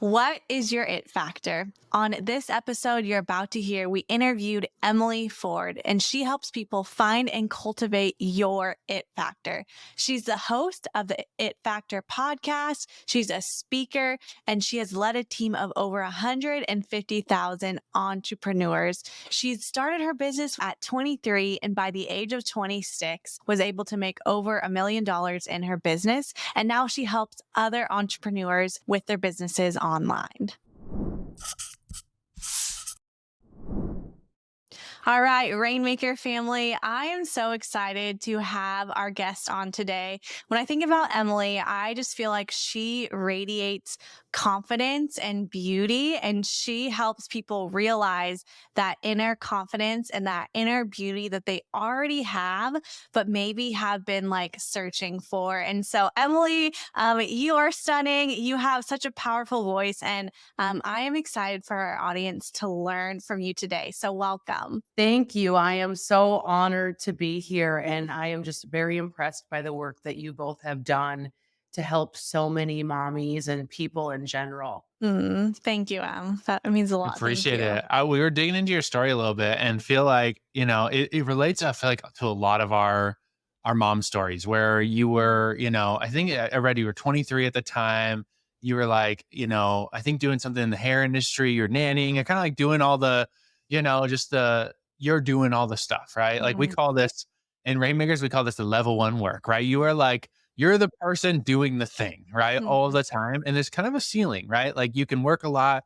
What is your it factor? On this episode, you're about to hear, we interviewed Emily Ford, and she helps people find and cultivate your it factor. She's the host of the It Factor podcast. She's a speaker, and she has led a team of over 150,000 entrepreneurs. She started her business at 23, and by the age of 26, was able to make over $1 million in her business. And now she helps other entrepreneurs with their businesses online. All right, Rainmaker family, I am so excited to have our guest on today. When I think about Emily, I just feel like she radiates confidence and beauty, and she helps people realize that inner confidence and that inner beauty that they already have, but maybe have been like searching for. And so, Emily, you are stunning. You have such a powerful voice, and I am excited for our audience to learn from you today. So, welcome. Thank you. I am so honored to be here, and I am just very impressed by the work that you both have done to help so many mommies and people in general. Thank you, That means a lot. Thank Appreciate you. it. We were digging into your story a little bit and feel like, it relates, I feel like, to a lot of our mom stories where you were, I think I read you were 23 at the time. You were like, I think doing something in the hair industry, you're nannying, you're kind of like doing all the, just you're doing all the stuff, right? Like we Mhm, call this in Rainmakers, we call this the level one work, right? You are like, you're the person doing the thing, right? All mhm, the time. And there's kind of a ceiling, right? Like you can work a lot,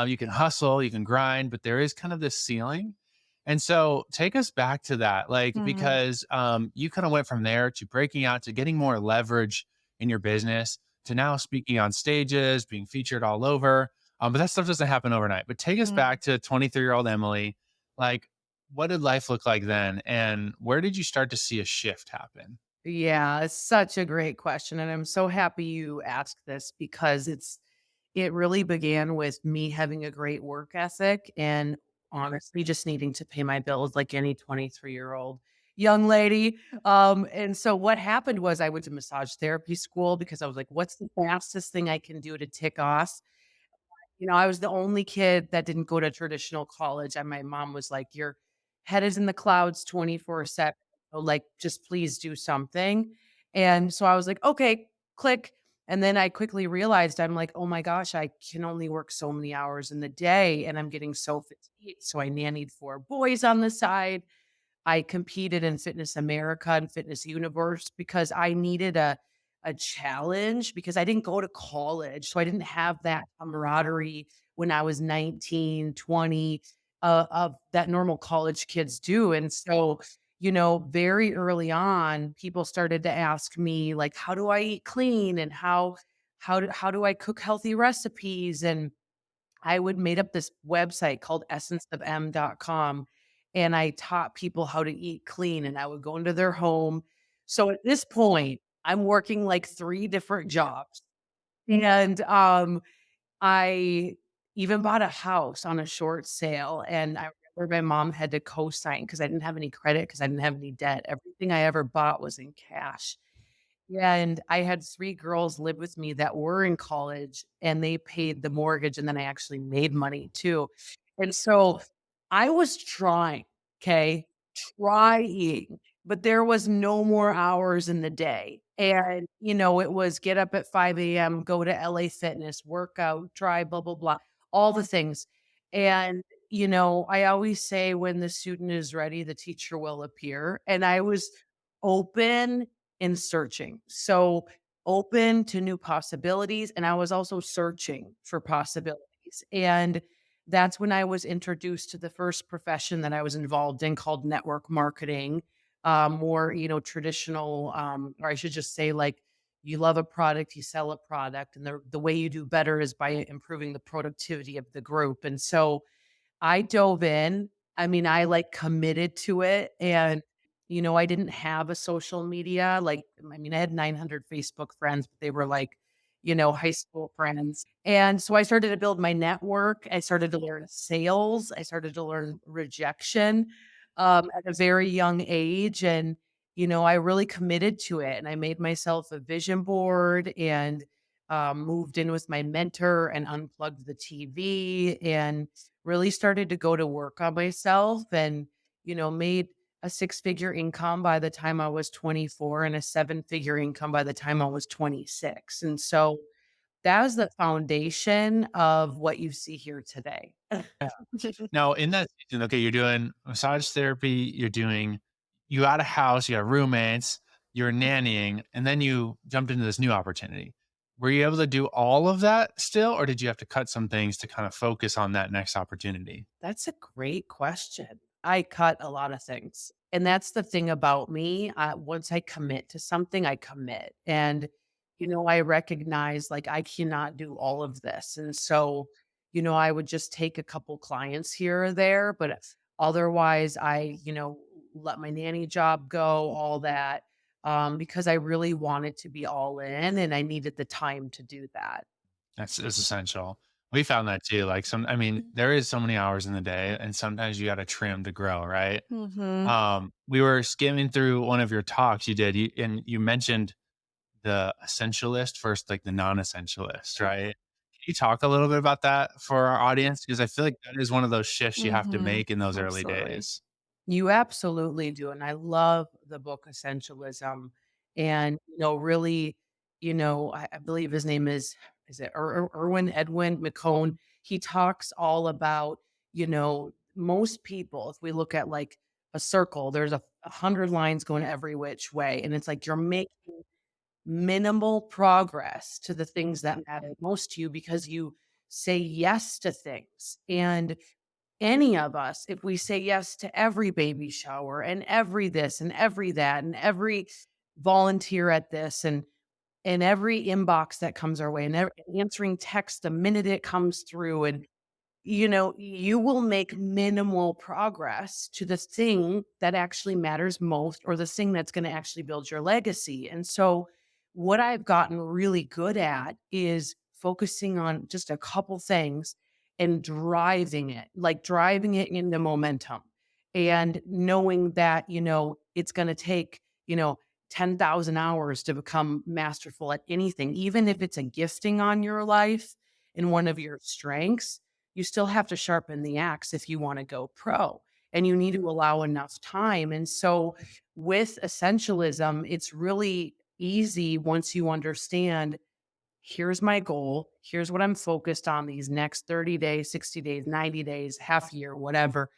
you can hustle, you can grind, but there is kind of this ceiling. And so take us back to that, like, mhm, because you kind of went from there to breaking out to getting more leverage in your business to now speaking on stages, being featured all over. But that stuff doesn't happen overnight. But take us mhm. back to 23-year-old Emily. Like, what did life look like then? And where did you start to see a shift happen? Yeah, it's such a great question, and I'm so happy you asked this because it really began with me having a great work ethic and honestly just needing to pay my bills like any 23-year-old young lady. And so what happened was I went to massage therapy school because I was like, what's the fastest thing I can do to tick off? I was the only kid that didn't go to traditional college, and my mom was like, "Your head is in the clouds 24/7, so, like, just please do something." And so I was like, "Okay, click." And then I quickly realized I'm like, "Oh my gosh, I can only work so many hours in the day, and I'm getting so fatigued." So I nannied 4 boys on the side. I competed in Fitness America and Fitness Universe because I needed a challenge because I didn't go to college. So I didn't have that camaraderie when I was 19, 20 of that normal college kids do. And so, very early on, people started to ask me like, how do I eat clean and how do I cook healthy recipes? And I would made up this website called essenceofm.com, and I taught people how to eat clean, and I would go into their home. So at this point, I'm working like 3 different jobs, and, I even bought a house on a short sale, and I remember my mom had to co-sign because I didn't have any credit because I didn't have any debt. Everything I ever bought was in cash. Yeah, and I had 3 girls live with me that were in college, and they paid the mortgage, and then I actually made money too. And so I was trying, okay, trying, but there was no more hours in the day. And, it was get up at 5 AM, go to LA Fitness, work out, try blah, blah, blah, all the things. And, I always say when the student is ready, the teacher will appear. And I was open in searching. So open to new possibilities. And I was also searching for possibilities. And that's when I was introduced to the first profession that I was involved in called network marketing, more, traditional, or I should just say like you love a product, you sell a product, and the way you do better is by improving the productivity of the group. And so I dove in. I mean, I, like, committed to it, and, I didn't have a social media, like, I mean, I had 900 Facebook friends, but they were, like, high school friends, and so I started to build my network. I started to learn sales. I started to learn rejection, at a very young age, and, I really committed to it, and I made myself a vision board, and moved in with my mentor and unplugged the TV and really started to go to work on myself and, made a six-figure income by the time I was 24 and a seven-figure income by the time I was 26. And so that was the foundation of what you see here today. Yeah. Now, in that season, okay, you're doing massage therapy, you got a house, you got roommates, you're nannying, and then you jumped into this new opportunity. Were you able to do all of that still, or did you have to cut some things to kind of focus on that next opportunity? That's a great question. I cut a lot of things. And that's the thing about me. Once I commit to something, I commit. And, I recognize like I cannot do all of this. And so, I would just take a couple clients here or there, but otherwise, let my nanny job go, all that, because I really wanted to be all in and I needed the time to do that. That's essential. We found that too. Like I mean, there is so many hours in the day, and sometimes you got to trim to grow, right? Mm-hmm. We were skimming through one of your talks you did, and you mentioned the essentialist versus like the non-essentialist, right? Can you talk a little bit about that for our audience? Because I feel like that is one of those shifts you have to Mm-hmm. make in those early Absolutely. days. You absolutely do, and I love the book Essentialism, and, really, I believe his name is it Erwin Edwin McCone? He talks all about, most people, if we look at, like, a circle, there's a 100 lines going every which way, and it's like you're making minimal progress to the things that matter most to you because you say yes to things, and any of us, if we say yes to every baby shower and every this and every that and every volunteer at this and every inbox that comes our way and answering text the minute it comes through and you will make minimal progress to the thing that actually matters most or the thing that's going to actually build your legacy. And so, what I've gotten really good at is focusing on just a couple things and driving it into momentum and knowing that, it's going to take, 10,000 hours to become masterful at anything, even if it's a gifting on your life and one of your strengths. You still have to sharpen the axe if you want to go pro, and you need to allow enough time. And so with essentialism, it's really easy once you understand, here's my goal, here's what I'm focused on these next 30 days, 60 days, 90 days, half year, whatever,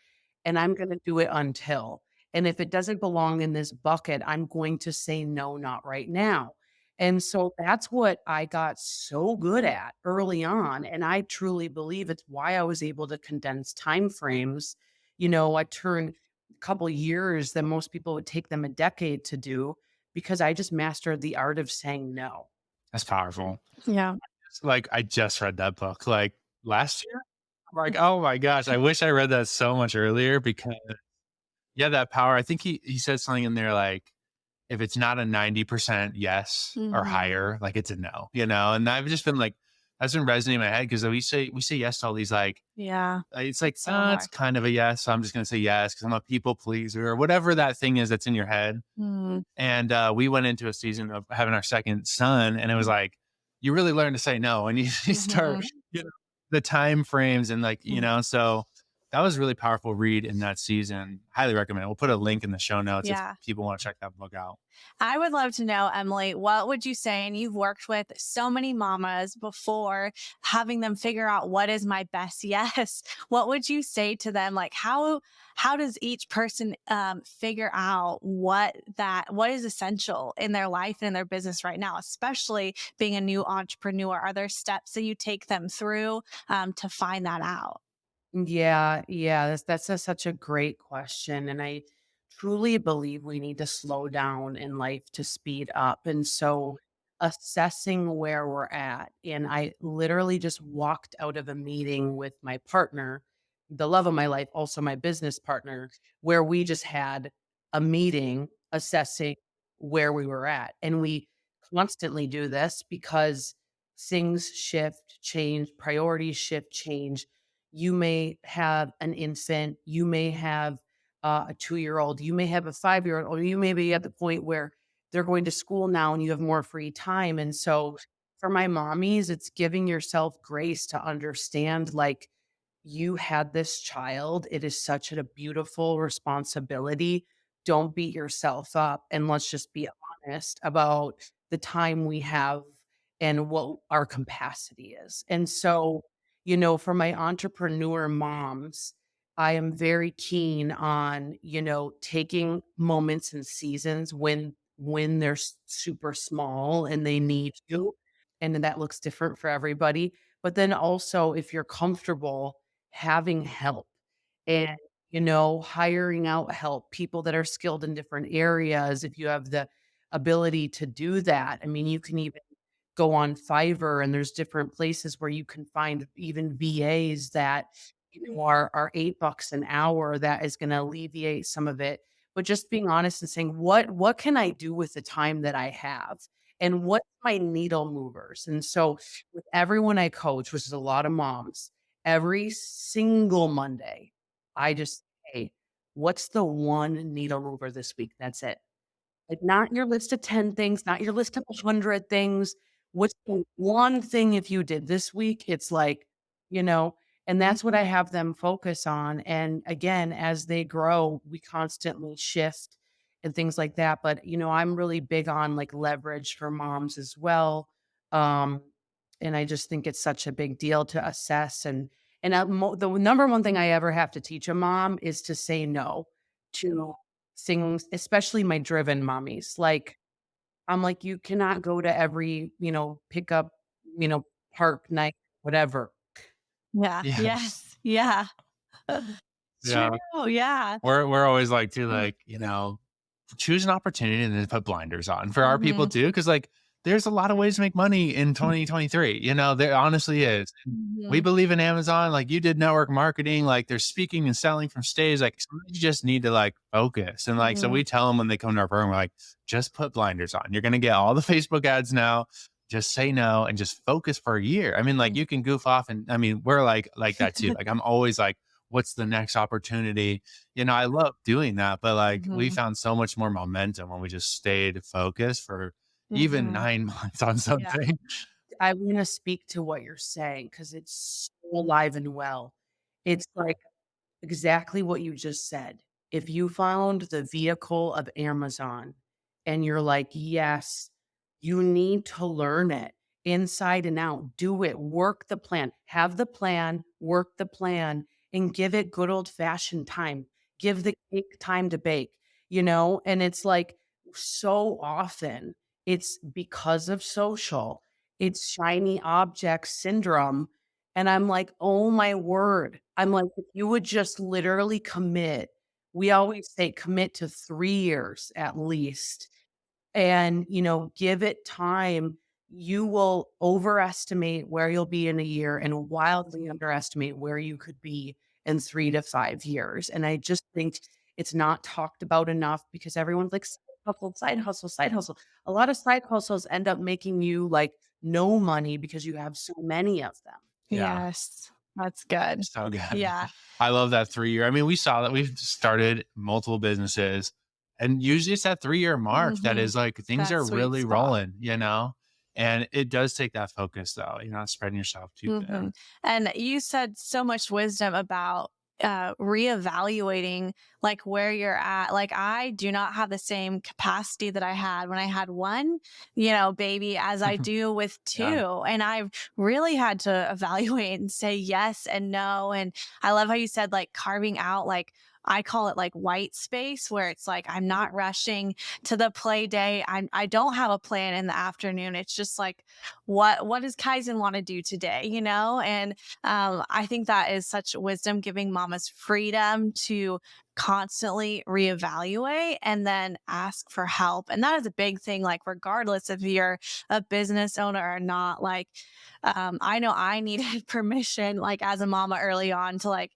and I'm going to do it until. And if it doesn't belong in this bucket, I'm going to say no, not right now. And so that's what I got so good at early on. And I truly believe it's why I was able to condense time frames. I turned a couple years that most people would take them a decade to do because I just mastered the art of saying no. That's powerful. Yeah. It's like I just read that book like last year. I'm like, oh my gosh, I wish I read that so much earlier because yeah, that power. I think he said something in there like if it's not a 90% yes or Mm-hmm. higher, like it's a no, and I've just been like, that's been resonating in my head because we say yes to all these like, Yeah. it's like, It's so hard. it's kind of a yes. So I'm just going to say yes because I'm a people pleaser or whatever that thing is that's in your head. Mm. And we went into a season of having our second son, and it was like, you really learn to say no and you start, Mhm. the time frames and like, so that was a really powerful read in that season. Highly recommend it. We'll put a link in the show notes if Yeah. people want to check that book out. I would love to know, Emily, what would you say? And you've worked with so many mamas before, having them figure out what is my best yes. What would you say to them? Like how does each person figure out what is essential in their life and in their business right now, especially being a new entrepreneur? Are there steps that you take them through to find that out? Yeah, yeah, such a great question, and I truly believe we need to slow down in life to speed up. And so, assessing where we're at, and I literally just walked out of a meeting with my partner, the love of my life, also my business partner, where we just had a meeting assessing where we were at, and we constantly do this because things shift, change, priorities shift, change. You may have an infant, you may have a 2-year-old, you may have a 5-year-old, or you may be at the point where they're going to school now and you have more free time. And so for my mommies, it's giving yourself grace to understand, like, you had this child. It is such a beautiful responsibility. Don't beat yourself up. And let's just be honest about the time we have and what our capacity is. And so, for my entrepreneur moms, I am very keen on, taking moments and seasons when they're super small and they need you. And then that looks different for everybody. But then also, if you're comfortable having help and, hiring out help, people that are skilled in different areas, if you have the ability to do that. I mean, you can even go on Fiverr and there's different places where you can find even VAs that, are $8 an hour that is going to alleviate some of it. But just being honest and saying, what can I do with the time that I have? And what's my needle movers? And so with everyone I coach, which is a lot of moms, every single Monday, I just say, what's the one needle mover this week? That's it. Like, not your list of 10 things, not your list of 100 things. What's the one thing if you did this week? It's like, you know, and that's what I have them focus on. And again, as they grow, we constantly shift and things like that. But, I'm really big on like leverage for moms as well. Um, and I just think it's such a big deal to assess and the number one thing I ever have to teach a mom is to say no to things, especially my driven mommies. Like, I'm like, you cannot go to every, pickup, park night, whatever. Yeah. Yes. Yes. Yeah. It's Yeah. true. Yeah. We're always like too, Mm. like, choose an opportunity and then put blinders on for our people Mhm. too. Cause like there's a lot of ways to make money in 2023. There honestly is. We Mhm. believe in Amazon. Like you did network marketing, like they're speaking and selling from stage. Like sometimes you just need to like focus. And like, so Mhm. we tell them when they come to our program, we're like, just put blinders on. You're going to get all the Facebook ads now. Just say no and just focus for a year. I mean, like Mm. you can goof off and I mean, we're like that too. Like I'm always like, what's the next opportunity? I love doing that, but like we Mhm. found so much more momentum when we just stayed focused for even Mhm. 9 months on Yeah. something. I want to speak to what you're saying because it's so alive and well. It's like, exactly what you just said. If you found the vehicle of Amazon and you're like, yes, you need to learn it inside and out, do it, work the plan, have the plan, work the plan, and give it good old fashioned time. Give the cake time to bake, And it's like so often it's because of social, it's shiny object syndrome and I'm like, "Oh my word." I'm like, "If you would just literally commit." We always say commit to 3 years at least and, give it time. You will overestimate where you'll be in a year and wildly underestimate where you could be in 3 to 5 years. And I just think it's not talked about enough because everyone's like, "Side hustle, side hustle, side hustle." A lot of side hustles end up making you like no money because you have so many of them. Yeah. Yes. That's good. So good. Yeah. I love that 3 year. I mean, we saw that we've started multiple businesses and usually it's that 3 year mark that Mhm. is like things That are sweet really spot. rolling. And it does take that focus though. You're not spreading yourself too thin. Mhm. And you said so much wisdom about reevaluating like where you're at. Like I do not have the same capacity that I had when I had one, baby as I do with Yeah. two. And I've really had to evaluate and say yes and no. And I love how you said like carving out like I call it like white space where it's like I'm not rushing to the play day. I don't have a plan in the afternoon. It's just like what does Kaizen want to do today, And I think that is such wisdom, giving mamas freedom to constantly reevaluate and then ask for help. And that is a big thing, like, regardless if you're a business owner or not. Like, I know I needed permission, like, as a mama early on to like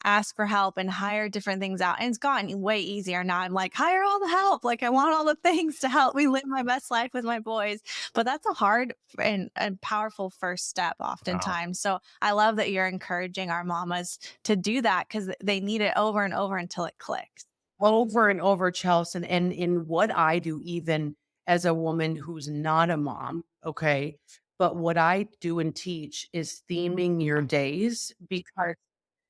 ask for help and hire different things out. And it's gotten way easier now. I'm like, hire all the help. Like, I want all the things to help me live my best life with my boys. But that's a hard and powerful first step Wow. oftentimes. So I love that you're encouraging our mamas to do that because they need it over and over until it clicks. Over and over, Chelsea, and in what I do, even as a woman who's not a mom, okay? But what I do and teach is theming your days because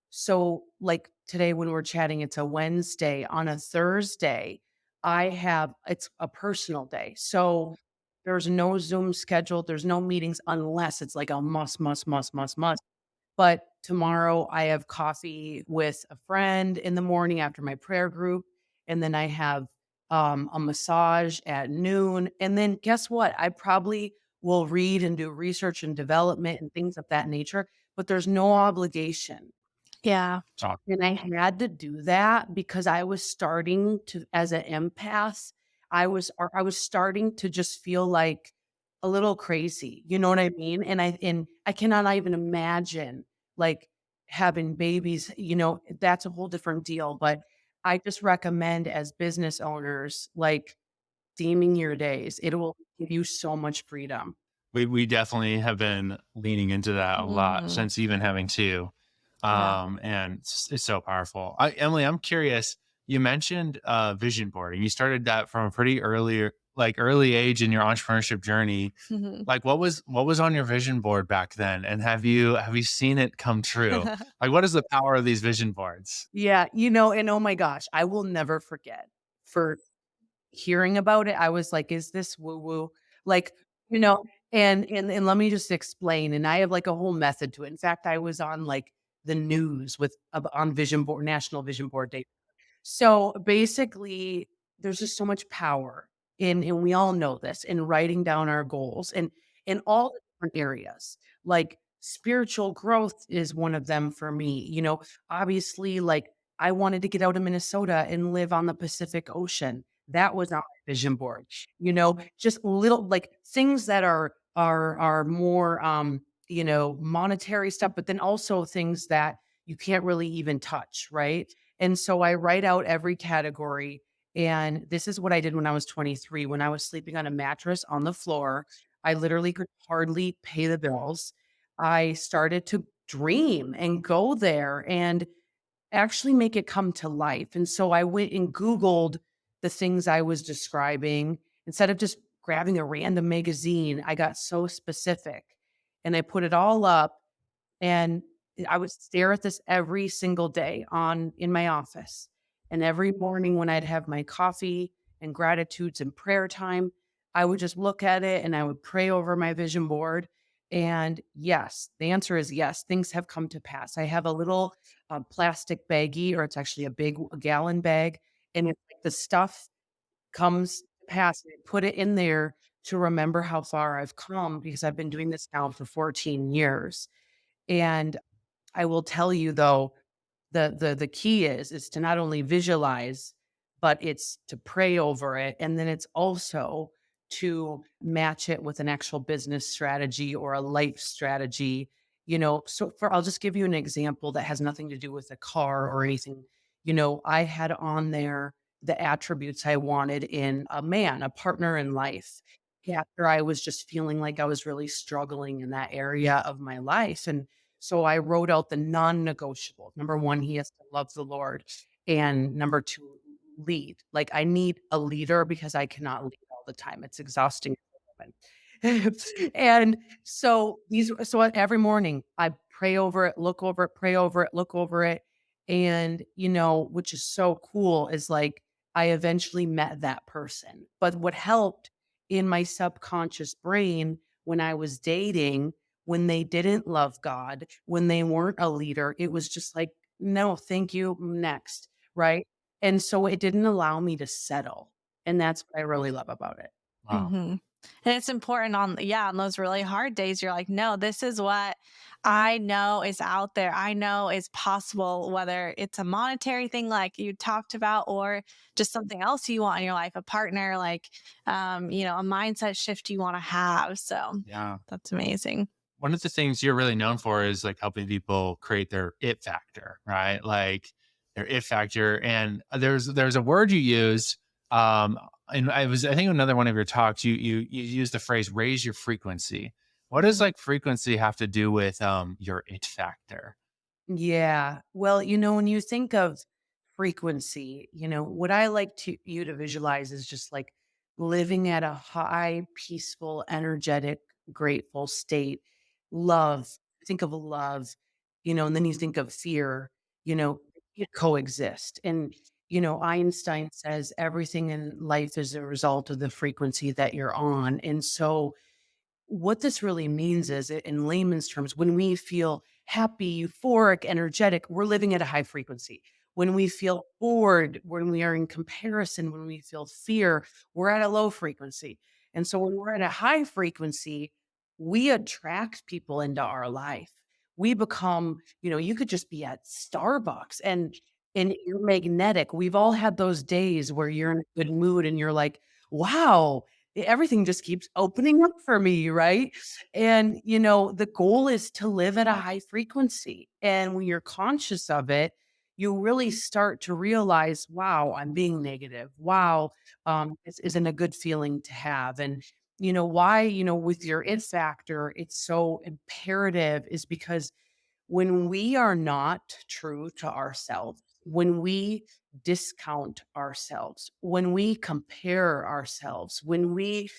so, like today when we're chatting, it's a Wednesday. On a Thursday, it's a personal day. So there's no Zoom scheduled, there's no meetings unless it's like a must, must, must, must, must. But tomorrow I have coffee with a friend in the morning after my prayer group. And then I have a massage at noon. And then guess what? I probably will read and do research and development and things of that nature, but there's no obligation. Yeah. So And I had to do that because I was starting to as an empath, I was starting to just feel like a little crazy, you know what I mean? And I cannot even imagine, like, having babies, that's a whole different deal, but I just recommend as business owners, like, theming your days. It will give you so much freedom. we definitely have been leaning into that a lot Mhm. since even having two. Yeah. And it's so powerful. Emily, I'm curious. You mentioned vision boarding. You started that from a pretty early age in your entrepreneurship journey. Mhm. Like what was on your vision board back then? And have you seen it come true? Like what is the power of these vision boards? Yeah, and oh my gosh, I will never forget for hearing about it, I was like, "Is this woo woo?" Like, you know, and let me just explain, and I have, like, a whole method to it. In fact, I was on, like, the news on Vision Board National Vision Board Day. So, basically, there's just so much power and we all know this, in writing down our goals and in all the different areas. Like, spiritual growth is one of them for me, obviously, like, I wanted to get out of Minnesota and live on the Pacific Ocean. That was on my vision board, just little, like, things that are more, monetary stuff, but then also things that you can't really even touch, right? And so I write out every category. And this is what I did when I was 23, when I was sleeping on a mattress on the floor. I literally could hardly pay the bills. I started to dream and go there and actually make it come to life. And so I went and Googled the things I was describing. Instead of just grabbing a random magazine, I got so specific and I put it all up and I would stare at this every single day in my office. And every morning when I'd have my coffee and gratitudes and prayer time, I would just look at it and I would pray over my vision board. And yes, the answer is yes, things have come to pass. I have a little plastic baggie, or it's actually a gallon bag, and it's like the stuff comes to pass. And I put it in there to remember how far I've come because I've been doing this now for 14 years. And I will tell you though, the key is to not only visualize, but it's to pray over it, and then it's also to match it with an actual business strategy or a life strategy, So I'll just give you an example that has nothing to do with a car or anything. I had on there the attributes I wanted in a man, a partner in life. After I was just feeling like I was really struggling in that area of my life. And so I wrote out the non-negotiable. Number 1, he has to love the Lord. And number 2, lead. Like, I need a leader because I cannot lead all the time. It's exhausting as a woman. And so every morning I pray over it, look over it, pray over it, look over it. And, which is so cool is like I eventually met that person. But what helped in my subconscious brain when I was dating, when they didn't love God, when they weren't a leader, it was just like, "No, thank you, next," right? And so it didn't allow me to settle, and that's what I really love about it. Wow. Mhm. And it's important on those really hard days, you're like, "No, this is what I know is out there. I know is possible," whether it's a monetary thing like you talked about or just something else you want in your life, a partner, like, a mindset shift you wanna have. So Yeah. that's amazing. One of the things you're really known for is like helping people create their it factor, right? Like their it factor. And there's a word you use. And I think another one of your talks, you use the phrase raise your frequency. What does Mhm. like frequency have to do with your it factor? Yeah. Well, when you think of frequency, what I like to you to visualize is just like living at a high, peaceful, energetic grateful state, love, think of love, and then you think of fear, you coexist. And, Einstein says everything in life is a result of the frequency that you're on. And so, what this really means is, in layman's terms, when we feel happy, euphoric, energetic, we're living at a high frequency. When we feel bored, when we are in comparison, when we feel fear, we're at a low frequency. And so when we're at a high frequency, we attract people into our life. We become, you could just be at Starbucks and you're magnetic. We've all had those days where you're in a good mood and you're like, wow, everything just keeps opening up for me, right? And, the goal is to live at a high frequency. And when you're conscious of it, you really start to realize, wow, I'm being negative. Wow, this isn't a good feeling to have. And, why, with your it factor, it's so imperative is because when we are not true to ourselves, when we discount ourselves, when we compare ourselves, when we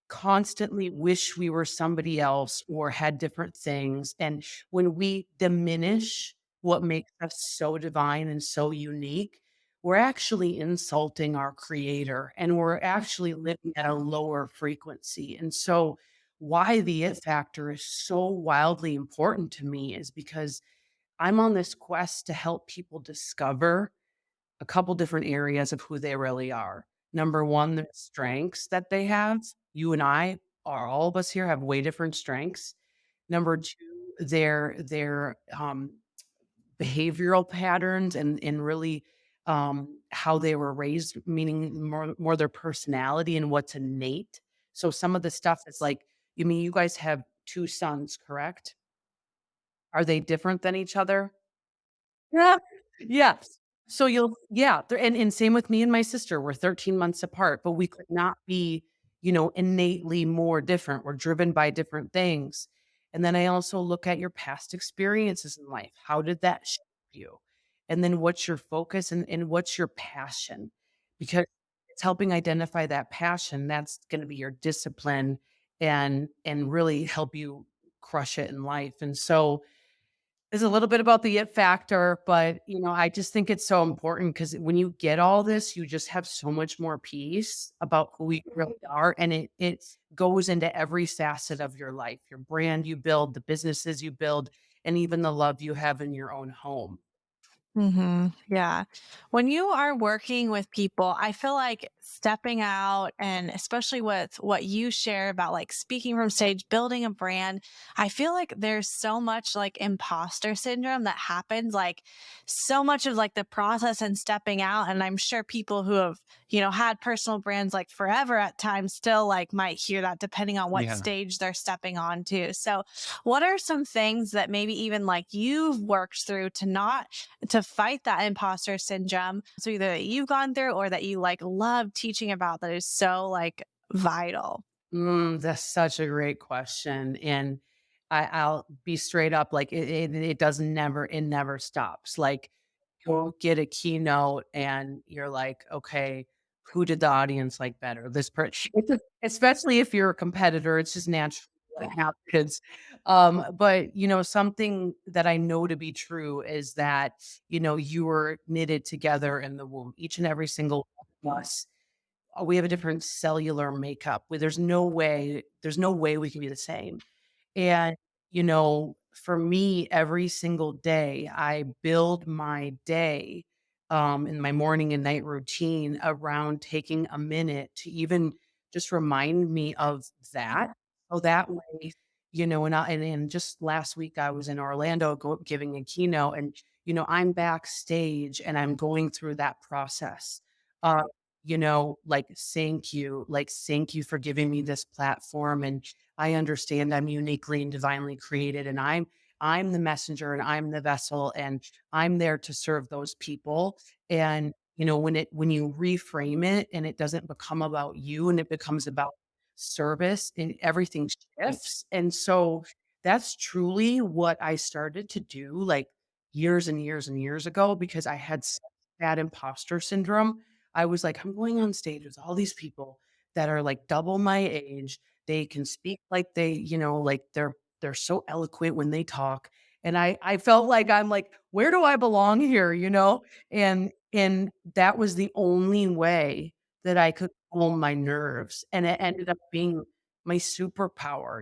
constantly wish we were somebody else or had different things, and when we diminish what makes us so divine and so unique, we're actually insulting our creator and we're actually living at a lower frequency. And so, why the it factor is so wildly important to me is because I'm on this quest to help people discover a couple different areas of who they really are. Number one, the strengths that they have. You and I are all of us here have way different strengths. Number two, their behavioral patterns and really how they were raised, meaning more their personality and what's innate. So some of the stuff is like, you mean you guys have two sons, correct? Are they different than each other? Yeah. Yeah. So yeah, and same with me and my sister, we're 13 months apart, but we could not be, innately more different. We're driven by different things. And then I also look at your past experiences in life. How did that shape you? And then what's your focus and what's your passion? Because it's helping identify that passion. That's going to be your discipline and really help you crush it in life. And so there's a little bit about the it factor, but, I just think it's so important because when you get all this, you just have so much more peace about who you really are, and it goes into every facet of your life, your brand you build, the businesses you build, and even the love you have in your own home. Yeah. When you are working with people, I feel like stepping out and especially with what you share about like speaking from stage, building a brand, I feel like there's so much like imposter syndrome that happens, like so much of like the process and stepping out. And I'm sure people who have, had personal brands like forever at times still like might hear that depending on what Yeah. stage they're stepping on to. So, what are some things that maybe even like you've worked through to fight that imposter syndrome? So either that you've gone through or that you like love teaching about that is so like vital. That's such a great question, and I'll be straight up, like, it never stops, like, you'll get a keynote and you're like, "Okay, who did the audience like better? This per" especially if you're a competitor, it's just natural what happens, but, something that I know to be true is that, you were knitted together in the womb, each and every single one of us. We have a different cellular makeup. There's no way we can be the same. And, for me, every single day, I build my day, in my morning and night routine around taking a minute to even just remind me of that. So that way, and just last week I was in Orlando giving a keynote and, I'm backstage and I'm going through that process. Uh, thank you for giving me this platform. And I understand I'm uniquely and divinely created and I'm the messenger and I'm the vessel and I'm there to serve those people. And when you reframe it and it doesn't become about you and it becomes about service and everything shifts. And so that's truly what I started to do like years and years and years ago because I had such bad imposter syndrome. I was like, I'm going on stage with all these people that are like double my age. They can speak like they, like they're so eloquent when they talk. And I felt like I'm like, where do I belong here, And that was the only way that I could calm my nerves. And it ended up being my superpower,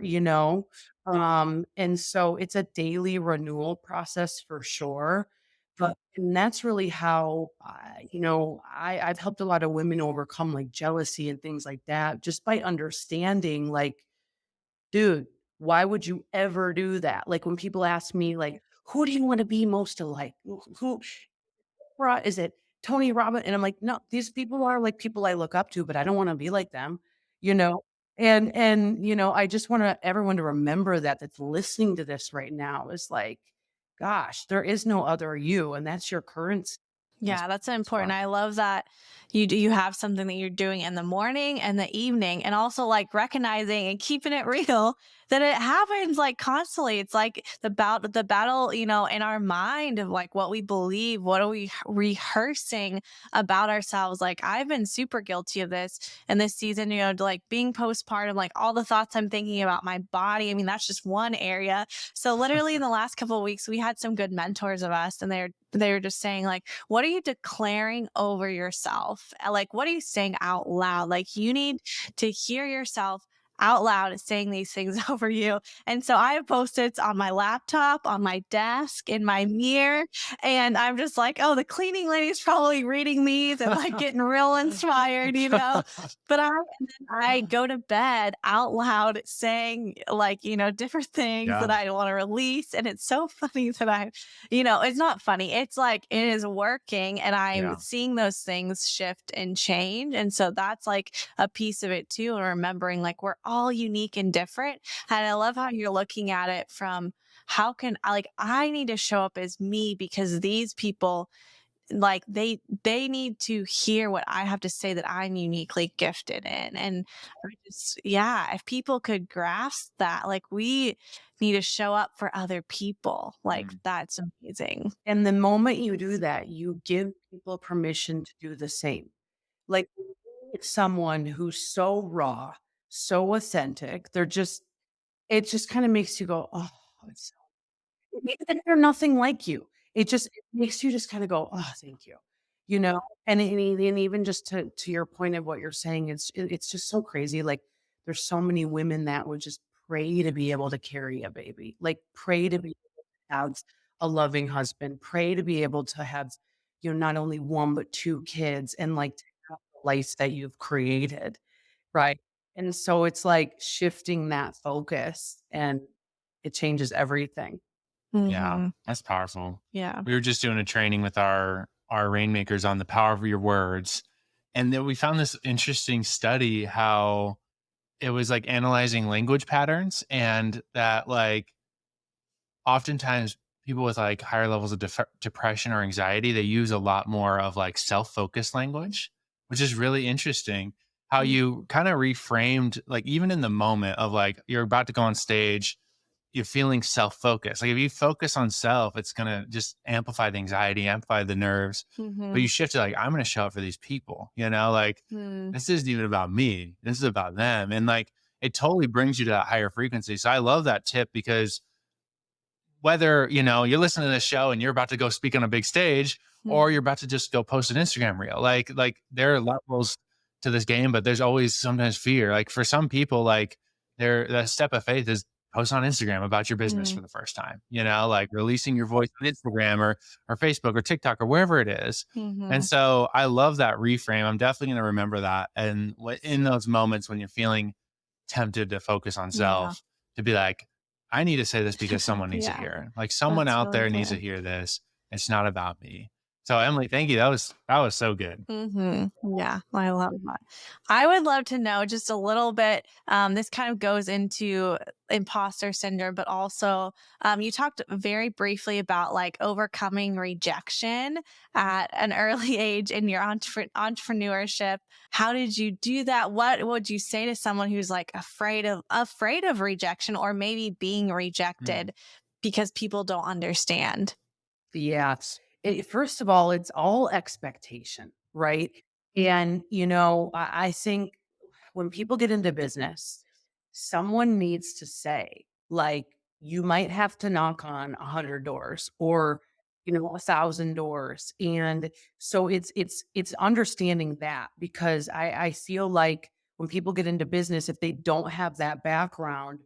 And so it's a daily renewal process for sure. But and that's really how I've helped a lot of women overcome like jealousy and things like that just by understanding like, dude, why would you ever do that? Like when people ask me like, who do you want to be most alike? Who is it Tony Robbins? And I'm like, no, these people are like people I look up to, but I don't want to be like them, you know? And I just want everyone to remember that that's listening to this right now is like, gosh, there is no other you, and that's your currency. That's Yeah, that's that's why. important. I love that you have something that you're doing in the morning and the evening, and also like recognizing and keeping it real that it happens like constantly. It's like the battle, in our mind of like what we believe, what are we rehearsing about ourselves. Like I've been super guilty of this in this season, like being postpartum, like all the thoughts I'm thinking about my body. I mean, that's just one area. So literally in the last couple of weeks, we had some good mentors of us, and they're just saying like, what are you declaring over yourself? Like, what are you saying out loud? Like, you need to hear yourself out loud saying these things over you. And so I have post-its on my laptop, on my desk, in my mirror. And I'm just like, oh, the cleaning lady's probably reading these and like getting real inspired. But I go to bed out loud saying like, different things Yeah. that I want to release. And it's so funny that it's not funny. It's like it is working and I'm Yeah. seeing those things shift and change. And so that's like a piece of it too. And remembering like we're all unique and different. And I love how you're looking at it from how can I need to show up as me because these people like they need to hear what I have to say that I'm uniquely gifted in. And yeah, if people could grasp that, like we need to show up for other people. Like Mm. that's amazing. And the moment you do that, you give people permission to do the same. Like, it's someone who's so raw, so authentic, it just kinda makes you go, "Oh, it's and they're nothing like you." It makes you just kinda go, "Oh, thank you." You know? And even just to your point of what you're saying, it's just so crazy, like, there's so many women that would just pray to be able to carry a baby, like, pray to be able to have a loving husband, pray to be able to have, not only 1, but 2 kids and, like, to have the life that you've created, right? And so it's like shifting that focus, and it changes everything. Yeah. Hmm. That's powerful. Yeah. We were just doing a training with our rainmakers on the power of your words. And then we found this interesting study how it was like analyzing language patterns and that like oftentimes people with like higher levels of depression or anxiety, they use a lot more of like self-focused language, which is really interesting. How Mm. you kind of reframed, like even in the moment of like you're about to go on stage, you're feeling self-focused. Like if you focus on self, it's gonna just amplify the anxiety, amplify the nerves. But Mhm. you shift to like, I'm gonna show up for these people, like Mm. this isn't even about me. This is about them. And like it totally brings you to that higher frequency. So I love that tip because whether you're listening to this show and you're about to go speak on a big stage or Mhm. you're about to just go post an Instagram reel, like there are levels to this game, but there's always sometimes fear. Like for some people, like the step of faith is post on Instagram about your business Mm. for the first time, like releasing your voice on Instagram or Facebook or TikTok or wherever it is. And Mhm. so I love that reframe. I'm definitely going to remember that. And in those moments when you're feeling tempted to focus on Yeah. self, to be like, I need to say this because someone needs to Yeah. hear it. Like someone That's out really there needs to good. hear this. It's not about me. So Emily, thank you. That was so good. Yeah, I love that. I would love to know just a little bit. This kind of goes into imposter syndrome, but also you talked very briefly about like overcoming rejection at an early age in your entrepreneurship. How did you do that? What would you say to someone who's like afraid of rejection or maybe being Mm, rejected because people don't understand? Yeah. First of all, it's all expectation, right? And, I think when people get into business, someone needs to say, like, you might have to knock on 100 doors or, 1,000 doors. And so it's understanding that, because I feel like when people get into business, if they don't have that background,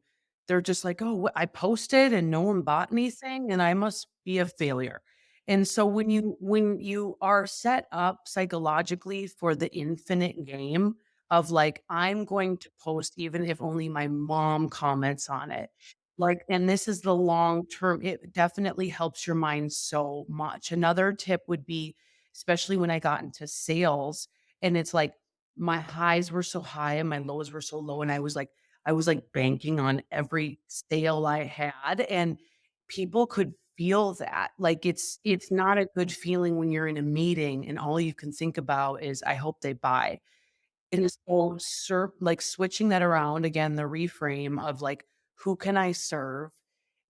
they're just like, oh, I posted and no one bought anything and I must be a failure. And so when you are set up psychologically for the infinite game of like, I'm going to post even if only my mom comments on it. Like, and this is the long term, it definitely helps your mind so much. Another tip would be, especially when I got into sales, and it's like my highs were so high and my lows were so low. And I was like banking on every sale I had. And people could feel that. Like it's not a good feeling when you're in a meeting and all you can think about is I hope they buy. It is all like switching that around again, the reframe of like, who can I serve?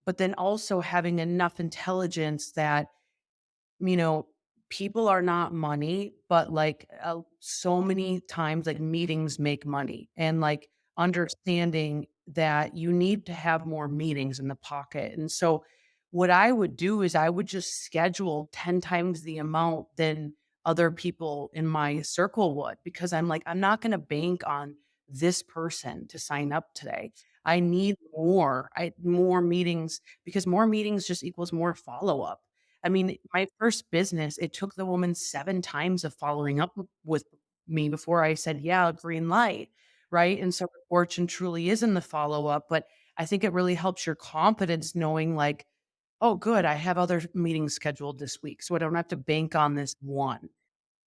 But then also having enough intelligence that, you know, people are not money, but like so many times, like meetings make money, and like understanding that you need to have more meetings in the pocket. And so, what I would do is I would just schedule 10 times the amount than other people in my circle would, because I'm like, I'm not going to bank on this person to sign up today. I need more meetings, because more meetings just equals more follow up. I mean, my first business, it took the woman 7 times of following up with me before I said, "Yeah, green light," right? And so the fortune truly is in the follow-up, but I think it really helps your confidence knowing like, "Oh, good, I have other meetings scheduled this week, so I don't have to bank on this one."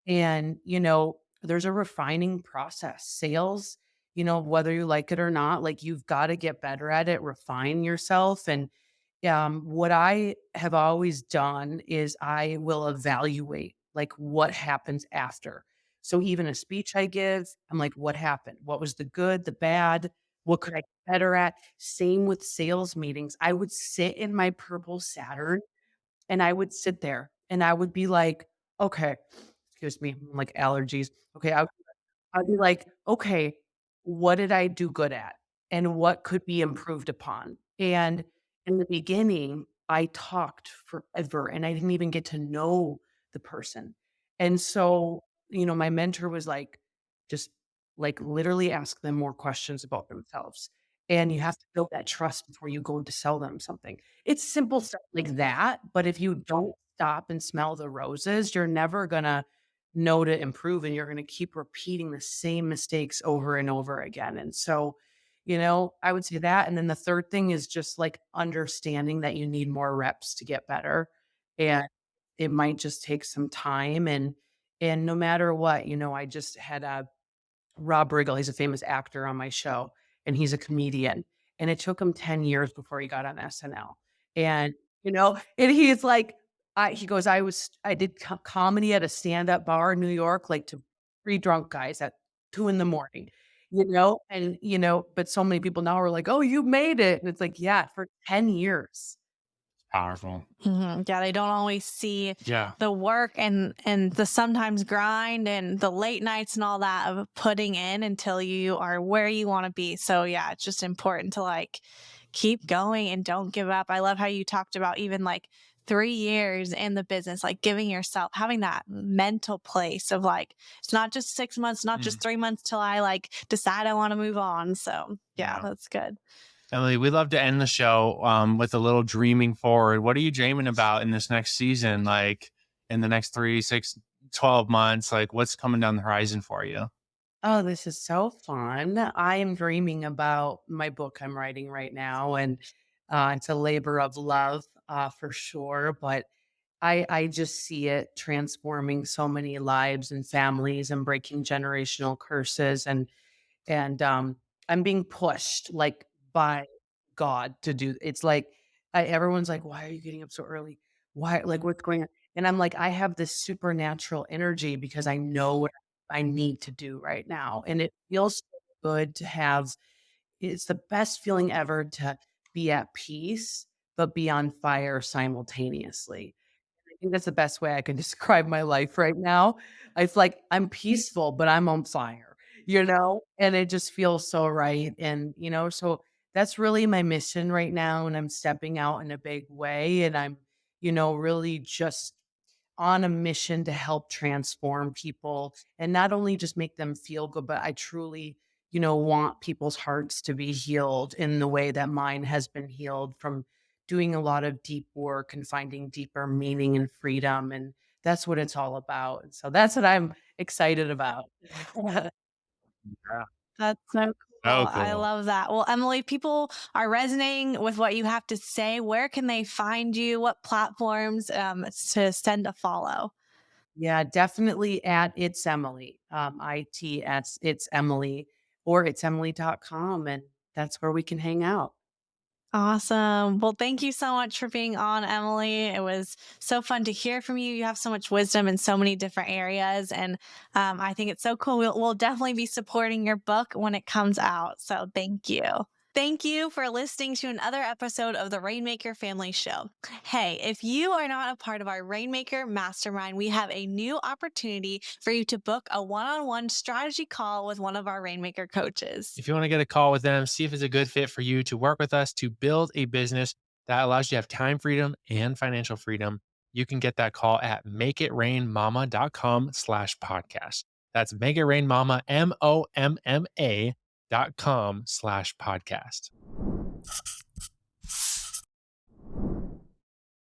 And, there's a refining process. Sales, whether you like it or not, like you've got to get better at it, refine yourself. And what I have always done is I will evaluate like what happens after. So even a speech I give, I'm like, what happened? What was the good, the bad? What could I get better at? Same with sales meetings. I would sit in my purple Saturn and I would sit there and I would be like, okay, excuse me, like allergies. Okay, I'd be like, "Okay, what did I do good at? And what could be improved upon?" And in the beginning, I talked forever and I didn't even get to know the person. And so, my mentor was like, just like literally ask them more questions about themselves. And you have to build that trust before you go to sell them something. It's simple stuff like that. But if you don't stop and smell the roses, you're never gonna know to improve, and you're going to keep repeating the same mistakes over and over again. And so, I would say that. And then the third thing is just like understanding that you need more reps to get better. And it might just take some time. And no matter what, I just had a Rob Riggle, he's a famous actor on my show, and he's a comedian, and it took him 10 years before he got on SNL, and, and he's like, he goes, I did comedy at a stand-up bar in New York, like, to 3 drunk guys at 2 in the morning, and, but so many people now are like, "Oh, you made it," and it's like, "Yeah, for 10 years." Powerful. Yeah, they don't always see Yeah. the work and the sometimes grind and the late nights and all that of putting in until you are where you want to be. So yeah, it's just important to like keep going and don't give up. I love how you talked about even like 3 years in the business, like giving yourself having that mental place of like it's not just 6 months, not just Mm, 3 months till I like decide I want to move on. So yeah, yeah. that's good. Emily, we love to end the show with a little dreaming forward. What are you dreaming about in this next season? Like in the next 3, 6, 12 months? Like what's coming down the horizon for you? Oh, this is so fun. I am dreaming about my book I'm writing right now, and it's a labor of love, for sure. But I just see it transforming so many lives and families and breaking generational curses, and I'm being pushed like by God to do. It's like everyone's like, "Why are you getting up so early? Why? Like, what's going on?" And I'm like, I have this supernatural energy because I know what I need to do right now, and it feels so good to have. It's the best feeling ever to be at peace, but be on fire simultaneously. I think that's the best way I can describe my life right now. It's like I'm peaceful, but I'm on fire. and it just feels so right. And, so that's really my mission right now. And I'm stepping out in a big way. And I'm, really just on a mission to help transform people and not only just make them feel good, but I truly, want people's hearts to be healed in the way that mine has been healed from doing a lot of deep work and finding deeper meaning and freedom. And that's what it's all about. And so that's what I'm excited about. Yeah. That's so cool. Oh, I cool. love that. Well, Emily, people are resonating with what you have to say. Where can they find you? What platforms to send a follow? Yeah, definitely at It's Emily, ITS, It's Emily, or it's Emily.com. And that's where we can hang out. Awesome. Well, thank you so much for being on, Emily. It was so fun to hear from you. You have so much wisdom in so many different areas. And I think it's so cool. We'll definitely be supporting your book when it comes out. So thank you. Thank you for listening to another episode of the Rainmaker Family Show. Hey, if you are not a part of our Rainmaker Mastermind, we have a new opportunity for you to book a one-on-one strategy call with one of our Rainmaker coaches. If you want to get a call with them, see if it's a good fit for you to work with us to build a business that allows you to have time freedom and financial freedom, you can get that call at makeitrainmama.com/podcast. That's makeitrainmama, MOMMA.com/podcast.